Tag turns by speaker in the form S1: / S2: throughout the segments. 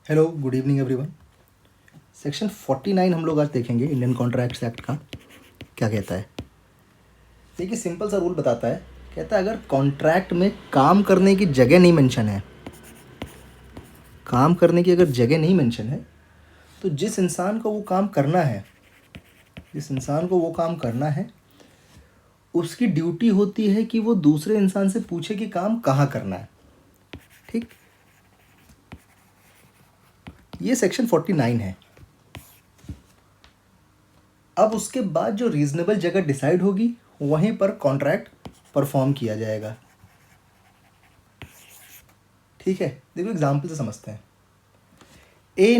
S1: Hello, good evening everyone. Section 49 हम लोग आज देखेंगे इंडियन कॉन्ट्रैक्ट्स एक्ट का क्या कहता है। देखिए, सिंपल सा रूल बताता है। कहता है अगर कॉन्ट्रैक्ट में काम करने की जगह नहीं मेंशन है, काम करने की अगर जगह नहीं मेंशन है, तो जिस इंसान को वो काम करना है, उसकी ड्यूटी होती है कि वो दूसरे इंसान से पूछे कि काम कहाँ करना है। ठीक, ये सेक्शन 49 है। अब उसके बाद जो रीजनेबल जगह डिसाइड होगी वहीं पर कॉन्ट्रैक्ट परफॉर्म किया जाएगा। ठीक है, देखो एग्जाम्पल से समझते हैं। ए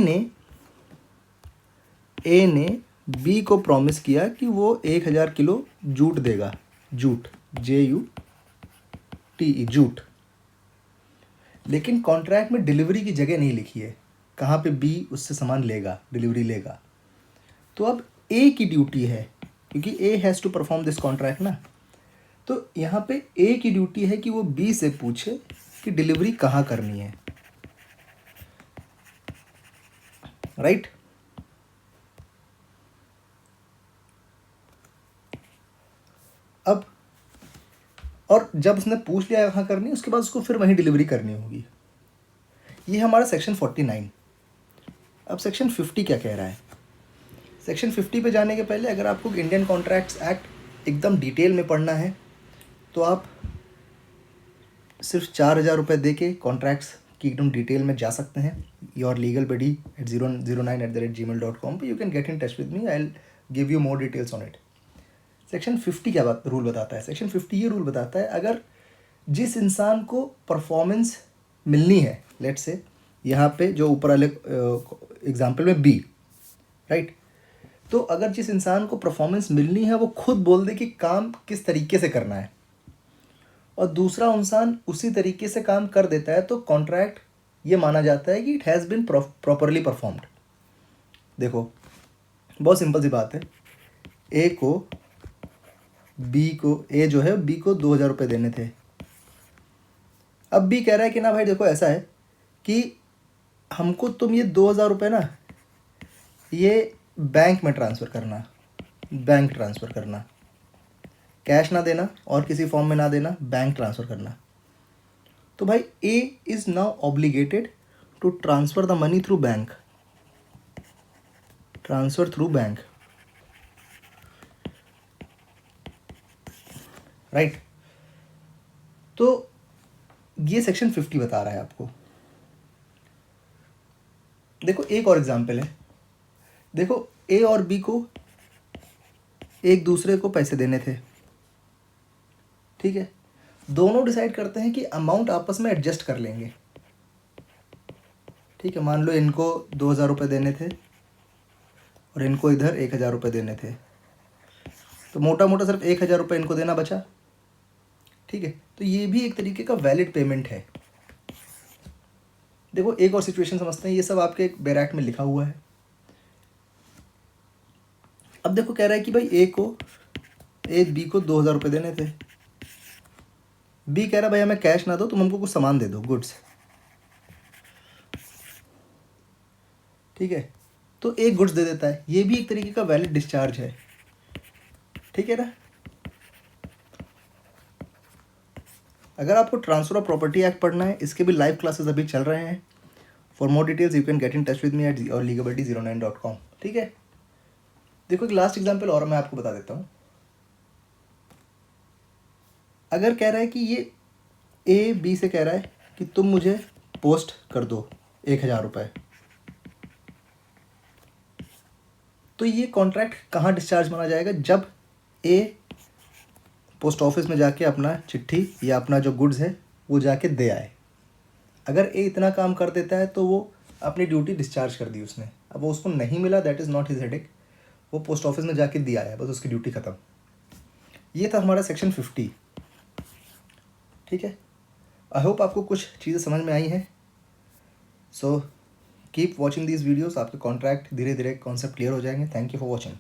S1: ने बी को प्रॉमिस किया कि वो 1000 किलो जूट देगा। Jute, JUTE, jute. लेकिन कॉन्ट्रैक्ट में डिलीवरी की जगह नहीं लिखी है, कहाँ पे बी उससे सामान लेगा, डिलीवरी लेगा। तो अब ए की ड्यूटी है, क्योंकि A has to perform this contract ना, तो यहाँ पे ए की ड्यूटी है कि वो बी से पूछे कि डिलीवरी कहाँ करनी है। राइट। अब और जब उसने पूछ लिया कहाँ करनी है, उसके बाद उसको फिर वहीं डिलीवरी करनी होगी। ये हमारा सेक्शन 49। अब सेक्शन 50 क्या कह रहा है। सेक्शन 50 पे जाने के पहले अगर आपको इंडियन कॉन्ट्रैक्ट्स एक्ट एकदम डिटेल में पढ़ना है तो आप सिर्फ 4000 दे के कॉन्ट्रैक्ट्स की एकदम डिटेल में जा सकते हैं। yourlegalbuddy@009@gmail.com पे you can get in touch with me, I will give you more details on it. Section 50 क्या रूल बताता है। सेक्शन 50 ये रूल बताता है अगर जिस इंसान को परफॉर्मेंस मिलनी है, लेट्स से यहाँ पे जो ऊपर वाले एग्जाम्पल में बी, राइट, तो अगर जिस इंसान को परफॉर्मेंस मिलनी है वो खुद बोल दे कि काम किस तरीके से करना है और दूसरा इंसान उसी तरीके से काम कर देता है, तो कॉन्ट्रैक्ट ये माना जाता है कि it has been properly performed. देखो, बहुत सिंपल सी बात है। ए जो है बी को 2000 देने थे। अब बी कह रहा है कि ना भाई देखो, ऐसा है कि हमको तुम ये 2000 ना ये बैंक ट्रांसफ़र करना, कैश ना देना और किसी फॉर्म में ना देना, बैंक ट्रांसफ़र करना। तो भाई A is now obligated to transfer the money through bank, right. तो ये सेक्शन 50 बता रहा है आपको। देखो एक और एग्जांपल है। देखो, ए और बी को एक दूसरे को पैसे देने थे, ठीक है। दोनों डिसाइड करते हैं कि अमाउंट आपस में एडजस्ट कर लेंगे, ठीक है। मान लो इनको 2000 देने थे और इनको इधर 1000 देने थे, तो मोटा मोटा सिर्फ 1000 इनको देना बचा, ठीक है। तो ये भी एक तरीके का वैलिड पेमेंट है। देखो एक और सिचुएशन समझते हैं। ये सब आपके बेयर एक्ट में लिखा हुआ है। अब देखो कह रहा है कि भाई ए बी को 2000 देने थे। बी कह रहा है भाई हमें कैश ना दो, तुम हमको कुछ सामान दे दो, गुड्स, ठीक है। तो एक गुड्स दे देता है, ये भी एक तरीके का वैलिड डिस्चार्ज है, ठीक है ना। अगर आपको ट्रांसफर ऑफ प्रॉपर्टी एक्ट पढ़ना है, इसके भी लाइव क्लासेस अभी चल रहे हैं। For more details you can get in touch with me at yourlegalbuddy09.com, ठीक है। देखो एक लास्ट एग्जांपल और मैं आपको बता देता हूँ। अगर कह रहा है कि ये ए बी से कह रहा है कि तुम मुझे पोस्ट कर दो 1000 तो ये कॉन्ट्रैक्ट कहाँ डिस्चार्ज माना जाएगा, जब ए पोस्ट ऑफिस में जाके अपना चिट्ठी या अपना जो गुड्स है वो जाके दे आए। अगर ए इतना काम कर देता है तो वो अपनी ड्यूटी डिस्चार्ज कर दी उसने। अब वो उसको नहीं मिला, that is not his headache, वो पोस्ट ऑफिस में जाके दिया है, बस उसकी ड्यूटी ख़त्म। ये था हमारा सेक्शन 50, ठीक है। आई होप आपको कुछ चीज़ें समझ में आई हैं। So keep watching these videos, आपके कॉन्ट्रैक्ट धीरे धीरे कॉन्सेप्ट क्लियर हो जाएंगे। Thank you for watching.